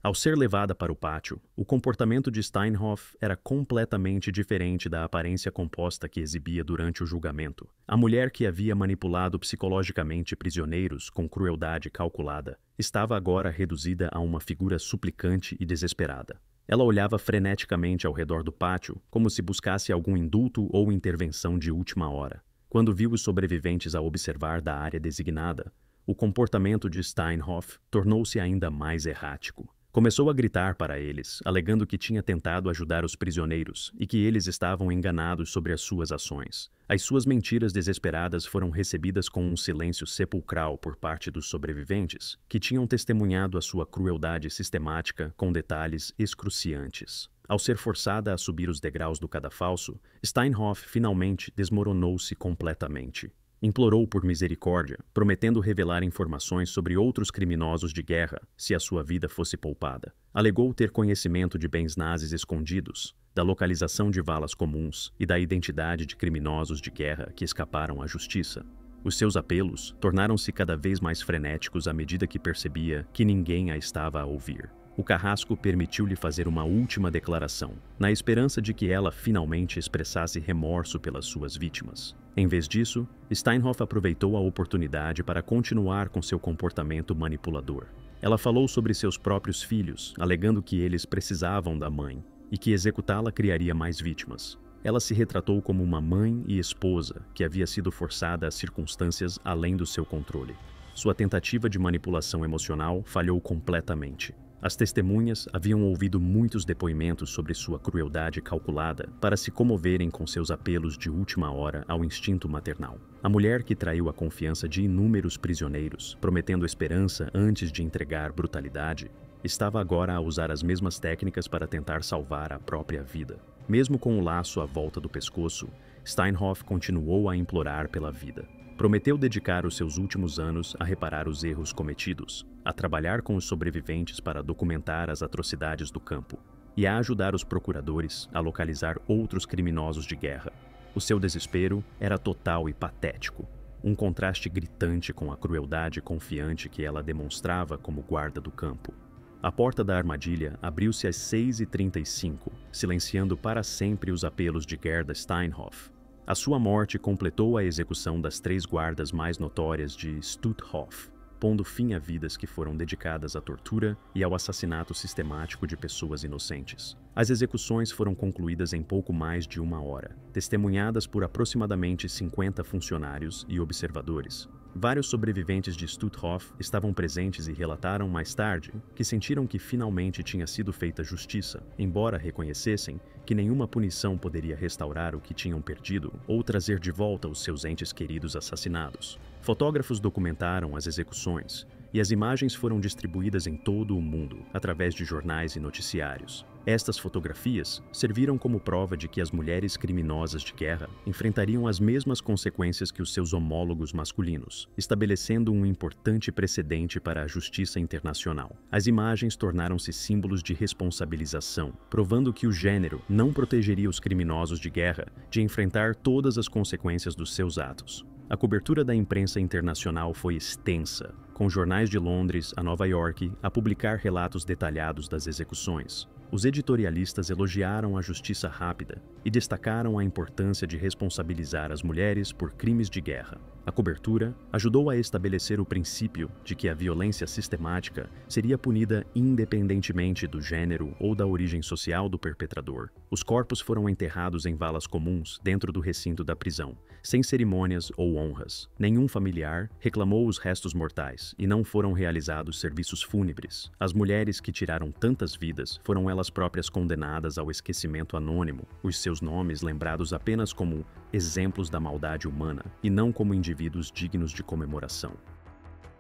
Ao ser levada para o pátio, o comportamento de Steinhoff era completamente diferente da aparência composta que exibia durante o julgamento. A mulher que havia manipulado psicologicamente prisioneiros com crueldade calculada estava agora reduzida a uma figura suplicante e desesperada. Ela olhava freneticamente ao redor do pátio, como se buscasse algum indulto ou intervenção de última hora. Quando viu os sobreviventes a observar da área designada, o comportamento de Steinhoff tornou-se ainda mais errático. Começou a gritar para eles, alegando que tinha tentado ajudar os prisioneiros e que eles estavam enganados sobre as suas ações. As suas mentiras desesperadas foram recebidas com um silêncio sepulcral por parte dos sobreviventes, que tinham testemunhado a sua crueldade sistemática com detalhes excruciantes. Ao ser forçada a subir os degraus do cadafalso, Steinhoff finalmente desmoronou-se completamente. Implorou por misericórdia, prometendo revelar informações sobre outros criminosos de guerra se a sua vida fosse poupada. Alegou ter conhecimento de bens nazis escondidos, da localização de valas comuns e da identidade de criminosos de guerra que escaparam à justiça. Os seus apelos tornaram-se cada vez mais frenéticos à medida que percebia que ninguém a estava a ouvir. O carrasco permitiu-lhe fazer uma última declaração, na esperança de que ela finalmente expressasse remorso pelas suas vítimas. Em vez disso, Steinhoff aproveitou a oportunidade para continuar com seu comportamento manipulador. Ela falou sobre seus próprios filhos, alegando que eles precisavam da mãe e que executá-la criaria mais vítimas. Ela se retratou como uma mãe e esposa que havia sido forçada a circunstâncias além do seu controle. Sua tentativa de manipulação emocional falhou completamente. As testemunhas haviam ouvido muitos depoimentos sobre sua crueldade calculada para se comoverem com seus apelos de última hora ao instinto maternal. A mulher que traiu a confiança de inúmeros prisioneiros, prometendo esperança antes de entregar brutalidade, estava agora a usar as mesmas técnicas para tentar salvar a própria vida. Mesmo com o laço à volta do pescoço, Steinhoff continuou a implorar pela vida. Prometeu dedicar os seus últimos anos a reparar os erros cometidos, a trabalhar com os sobreviventes para documentar as atrocidades do campo e a ajudar os procuradores a localizar outros criminosos de guerra. O seu desespero era total e patético, um contraste gritante com a crueldade confiante que ela demonstrava como guarda do campo. A porta da armadilha abriu-se às 6h35, silenciando para sempre os apelos de Gerda Steinhoff. A sua morte completou a execução das 3 guardas mais notórias de Stutthof, pondo fim a vidas que foram dedicadas à tortura e ao assassinato sistemático de pessoas inocentes. As execuções foram concluídas em pouco mais de 1 hora, testemunhadas por aproximadamente 50 funcionários e observadores. Vários sobreviventes de Stutthof estavam presentes e relataram mais tarde que sentiram que finalmente tinha sido feita justiça, embora reconhecessem que nenhuma punição poderia restaurar o que tinham perdido ou trazer de volta os seus entes queridos assassinados. Fotógrafos documentaram as execuções e as imagens foram distribuídas em todo o mundo através de jornais e noticiários. Estas fotografias serviram como prova de que as mulheres criminosas de guerra enfrentariam as mesmas consequências que os seus homólogos masculinos, estabelecendo um importante precedente para a justiça internacional. As imagens tornaram-se símbolos de responsabilização, provando que o gênero não protegeria os criminosos de guerra de enfrentar todas as consequências dos seus atos. A cobertura da imprensa internacional foi extensa, com jornais de Londres a Nova York a publicar relatos detalhados das execuções. Os editorialistas elogiaram a justiça rápida e destacaram a importância de responsabilizar as mulheres por crimes de guerra. A cobertura ajudou a estabelecer o princípio de que a violência sistemática seria punida independentemente do gênero ou da origem social do perpetrador. Os corpos foram enterrados em valas comuns dentro do recinto da prisão, sem cerimônias ou honras. Nenhum familiar reclamou os restos mortais e não foram realizados serviços fúnebres. As mulheres que tiraram tantas vidas foram elas próprias condenadas ao esquecimento anônimo, os seus nomes lembrados apenas como exemplos da maldade humana e não como indivíduos dignos de comemoração.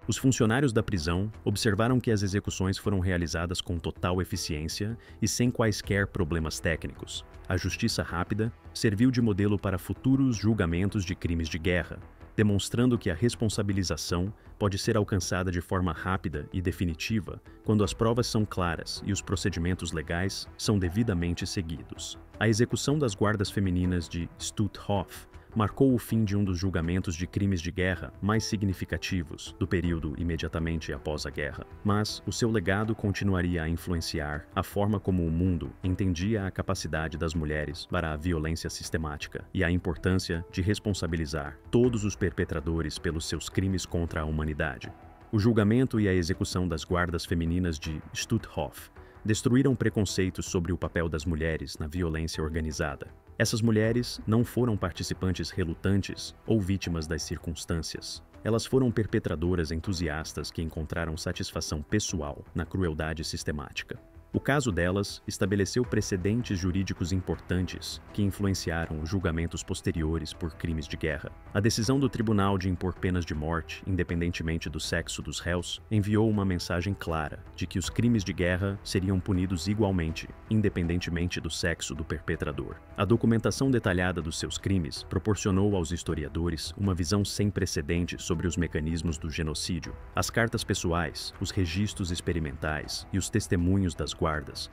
Os funcionários da prisão observaram que as execuções foram realizadas com total eficiência e sem quaisquer problemas técnicos. A justiça rápida serviu de modelo para futuros julgamentos de crimes de guerra, demonstrando que a responsabilização pode ser alcançada de forma rápida e definitiva quando as provas são claras e os procedimentos legais são devidamente seguidos. A execução das guardas femininas de Stutthof marcou o fim de um dos julgamentos de crimes de guerra mais significativos do período imediatamente após a guerra, mas o seu legado continuaria a influenciar a forma como o mundo entendia a capacidade das mulheres para a violência sistemática e a importância de responsabilizar todos os perpetradores pelos seus crimes contra a humanidade. O julgamento e a execução das guardas femininas de Stutthof destruíram preconceitos sobre o papel das mulheres na violência organizada. Essas mulheres não foram participantes relutantes ou vítimas das circunstâncias. Elas foram perpetradoras entusiastas que encontraram satisfação pessoal na crueldade sistemática. O caso delas estabeleceu precedentes jurídicos importantes que influenciaram os julgamentos posteriores por crimes de guerra. A decisão do tribunal de impor penas de morte, independentemente do sexo dos réus, enviou uma mensagem clara de que os crimes de guerra seriam punidos igualmente, independentemente do sexo do perpetrador. A documentação detalhada dos seus crimes proporcionou aos historiadores uma visão sem precedentes sobre os mecanismos do genocídio. As cartas pessoais, os registros experimentais e os testemunhos das guardas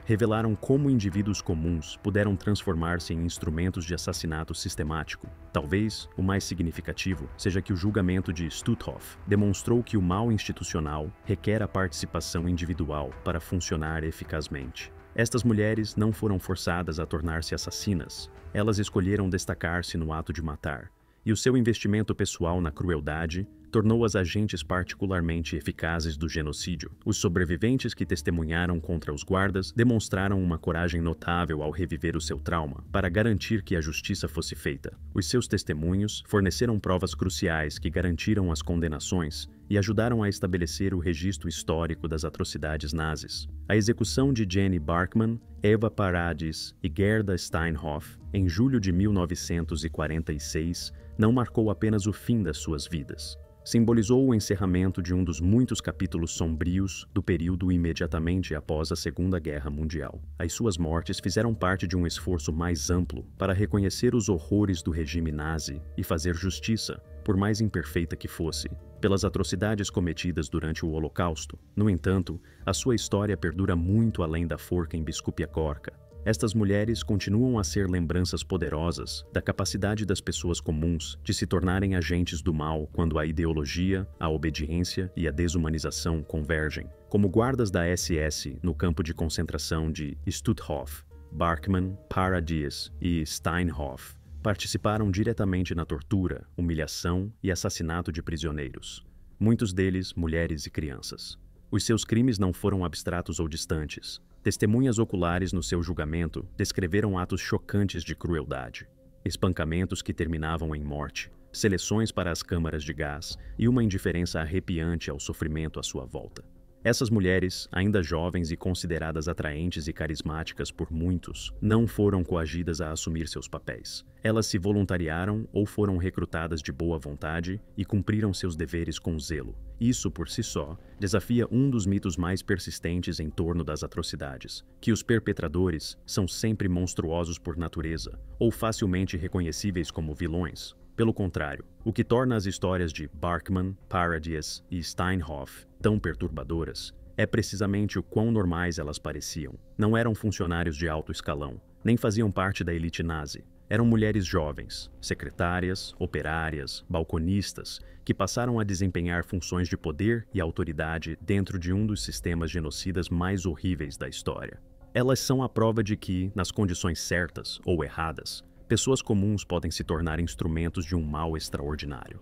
revelaram como indivíduos comuns puderam transformar-se em instrumentos de assassinato sistemático. Talvez o mais significativo seja que o julgamento de Stutthof demonstrou que o mal institucional requer a participação individual para funcionar eficazmente. Estas mulheres não foram forçadas a tornar-se assassinas, elas escolheram destacar-se no ato de matar, e o seu investimento pessoal na crueldade tornou as agentes particularmente eficazes do genocídio. Os sobreviventes que testemunharam contra os guardas demonstraram uma coragem notável ao reviver o seu trauma, para garantir que a justiça fosse feita. Os seus testemunhos forneceram provas cruciais que garantiram as condenações e ajudaram a estabelecer o registro histórico das atrocidades nazis. A execução de Jenny Barkmann, Eva Paradis e Gerda Steinhoff, em julho de 1946, não marcou apenas o fim das suas vidas. Simbolizou o encerramento de um dos muitos capítulos sombrios do período imediatamente após a Segunda Guerra Mundial. As suas mortes fizeram parte de um esforço mais amplo para reconhecer os horrores do regime nazi e fazer justiça, por mais imperfeita que fosse, pelas atrocidades cometidas durante o Holocausto. No entanto, a sua história perdura muito além da forca em Biskupia Gorka. Estas mulheres continuam a ser lembranças poderosas da capacidade das pessoas comuns de se tornarem agentes do mal quando a ideologia, a obediência e a desumanização convergem. Como guardas da SS no campo de concentração de Stutthof, Barkmann, Paradis e Steinhoff participaram diretamente na tortura, humilhação e assassinato de prisioneiros, muitos deles mulheres e crianças. Os seus crimes não foram abstratos ou distantes. Testemunhas oculares no seu julgamento descreveram atos chocantes de crueldade, espancamentos que terminavam em morte, seleções para as câmaras de gás e uma indiferença arrepiante ao sofrimento à sua volta. Essas mulheres, ainda jovens e consideradas atraentes e carismáticas por muitos, não foram coagidas a assumir seus papéis. Elas se voluntariaram ou foram recrutadas de boa vontade e cumpriram seus deveres com zelo. Isso, por si só, desafia um dos mitos mais persistentes em torno das atrocidades, que os perpetradores são sempre monstruosos por natureza ou facilmente reconhecíveis como vilões. Pelo contrário, o que torna as histórias de Barkmann, Paradis e Steinhoff tão perturbadoras é precisamente o quão normais elas pareciam. Não eram funcionários de alto escalão, nem faziam parte da elite nazi. Eram mulheres jovens, secretárias, operárias, balconistas, que passaram a desempenhar funções de poder e autoridade dentro de um dos sistemas genocidas mais horríveis da história. Elas são a prova de que, nas condições certas ou erradas, pessoas comuns podem se tornar instrumentos de um mal extraordinário.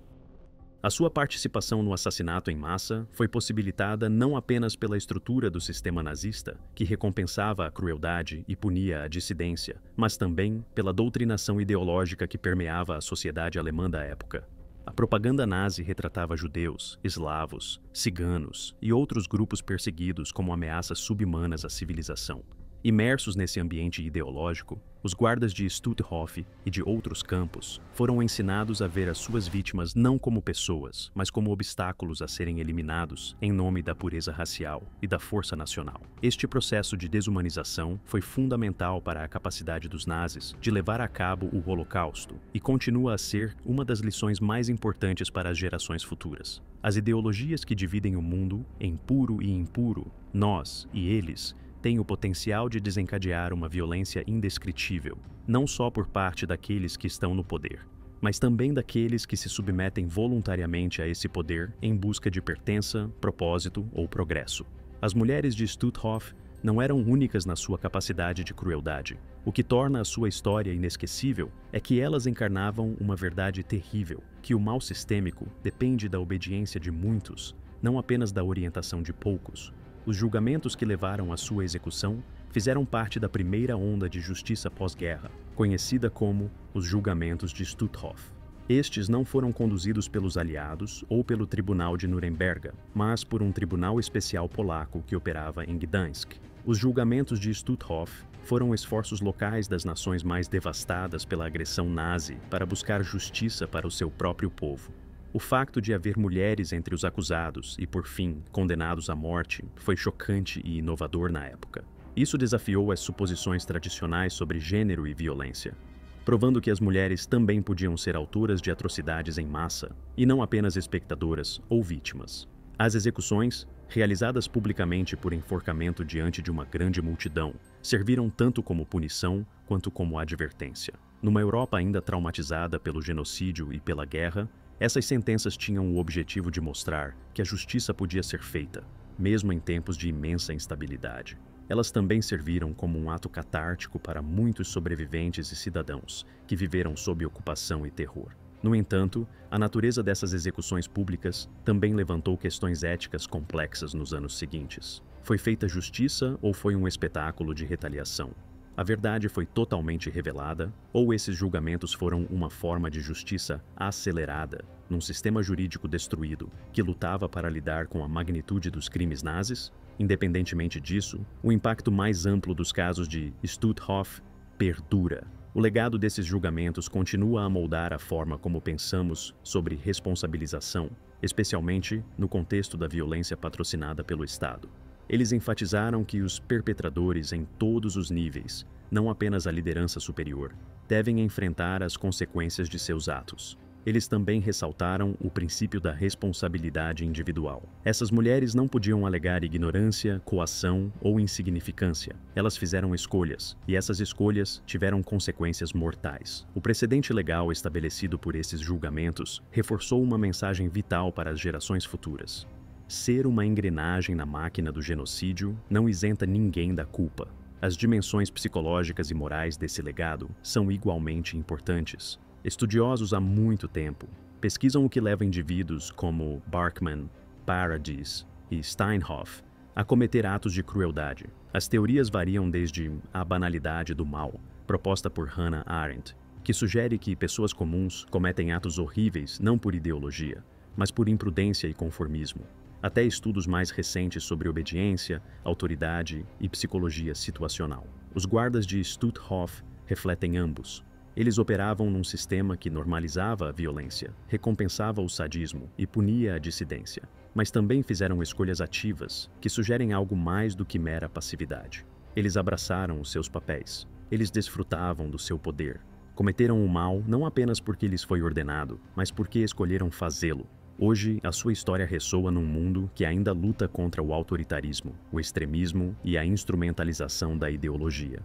A sua participação no assassinato em massa foi possibilitada não apenas pela estrutura do sistema nazista, que recompensava a crueldade e punia a dissidência, mas também pela doutrinação ideológica que permeava a sociedade alemã da época. A propaganda nazi retratava judeus, eslavos, ciganos e outros grupos perseguidos como ameaças subhumanas à civilização. Imersos nesse ambiente ideológico, os guardas de Stutthof e de outros campos foram ensinados a ver as suas vítimas não como pessoas, mas como obstáculos a serem eliminados em nome da pureza racial e da força nacional. Este processo de desumanização foi fundamental para a capacidade dos nazis de levar a cabo o Holocausto e continua a ser uma das lições mais importantes para as gerações futuras. As ideologias que dividem o mundo em puro e impuro, nós e eles, tem o potencial de desencadear uma violência indescritível, não só por parte daqueles que estão no poder, mas também daqueles que se submetem voluntariamente a esse poder em busca de pertença, propósito ou progresso. As mulheres de Stutthof não eram únicas na sua capacidade de crueldade. O que torna a sua história inesquecível é que elas encarnavam uma verdade terrível, que o mal sistêmico depende da obediência de muitos, não apenas da orientação de poucos. Os julgamentos que levaram à sua execução fizeram parte da primeira onda de justiça pós-guerra, conhecida como os julgamentos de Stutthof. Estes não foram conduzidos pelos aliados ou pelo Tribunal de Nuremberg, mas por um tribunal especial polaco que operava em Gdansk. Os julgamentos de Stutthof foram esforços locais das nações mais devastadas pela agressão nazi para buscar justiça para o seu próprio povo. O facto de haver mulheres entre os acusados e, por fim, condenados à morte foi chocante e inovador na época. Isso desafiou as suposições tradicionais sobre gênero e violência, provando que as mulheres também podiam ser autoras de atrocidades em massa, e não apenas espectadoras ou vítimas. As execuções, realizadas publicamente por enforcamento diante de uma grande multidão, serviram tanto como punição quanto como advertência. Numa Europa ainda traumatizada pelo genocídio e pela guerra, essas sentenças tinham o objetivo de mostrar que a justiça podia ser feita, mesmo em tempos de imensa instabilidade. Elas também serviram como um ato catártico para muitos sobreviventes e cidadãos que viveram sob ocupação e terror. No entanto, a natureza dessas execuções públicas também levantou questões éticas complexas nos anos seguintes. Foi feita justiça ou foi um espetáculo de retaliação? A verdade foi totalmente revelada, ou esses julgamentos foram uma forma de justiça acelerada, num sistema jurídico destruído que lutava para lidar com a magnitude dos crimes nazis? Independentemente disso, o impacto mais amplo dos casos de Stutthof perdura. O legado desses julgamentos continua a moldar a forma como pensamos sobre responsabilização, especialmente no contexto da violência patrocinada pelo Estado. Eles enfatizaram que os perpetradores em todos os níveis, não apenas a liderança superior, devem enfrentar as consequências de seus atos. Eles também ressaltaram o princípio da responsabilidade individual. Essas mulheres não podiam alegar ignorância, coação ou insignificância. Elas fizeram escolhas, e essas escolhas tiveram consequências mortais. O precedente legal estabelecido por esses julgamentos reforçou uma mensagem vital para as gerações futuras. Ser uma engrenagem na máquina do genocídio não isenta ninguém da culpa. As dimensões psicológicas e morais desse legado são igualmente importantes. Estudiosos há muito tempo pesquisam o que leva indivíduos como Barkman, Paradis e Steinhoff a cometer atos de crueldade. As teorias variam desde a banalidade do mal, proposta por Hannah Arendt, que sugere que pessoas comuns cometem atos horríveis não por ideologia, mas por imprudência e conformismo, até estudos mais recentes sobre obediência, autoridade e psicologia situacional. Os guardas de Stutthof refletem ambos. Eles operavam num sistema que normalizava a violência, recompensava o sadismo e punia a dissidência, mas também fizeram escolhas ativas que sugerem algo mais do que mera passividade. Eles abraçaram os seus papéis, eles desfrutavam do seu poder, cometeram o mal não apenas porque lhes foi ordenado, mas porque escolheram fazê-lo. Hoje, a sua história ressoa num mundo que ainda luta contra o autoritarismo, o extremismo e a instrumentalização da ideologia.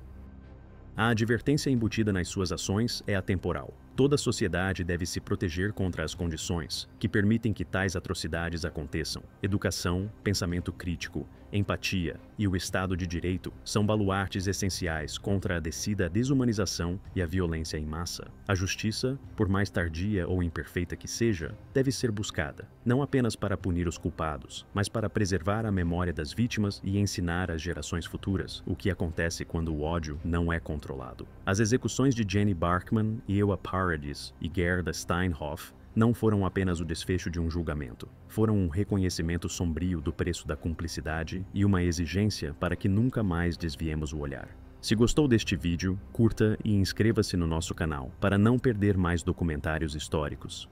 A advertência embutida nas suas ações é atemporal. Toda a sociedade deve se proteger contra as condições que permitem que tais atrocidades aconteçam. Educação, pensamento crítico, empatia e o Estado de Direito são baluartes essenciais contra a descida desumanização e a violência em massa. A justiça, por mais tardia ou imperfeita que seja, deve ser buscada, não apenas para punir os culpados, mas para preservar a memória das vítimas e ensinar às gerações futuras o que acontece quando o ódio não é controlado. As execuções de Jenny Barkman e Ewa Paradis e Gerda Steinhoff não foram apenas o desfecho de um julgamento. Foram um reconhecimento sombrio do preço da cumplicidade e uma exigência para que nunca mais desviemos o olhar. Se gostou deste vídeo, curta e inscreva-se no nosso canal para não perder mais documentários históricos.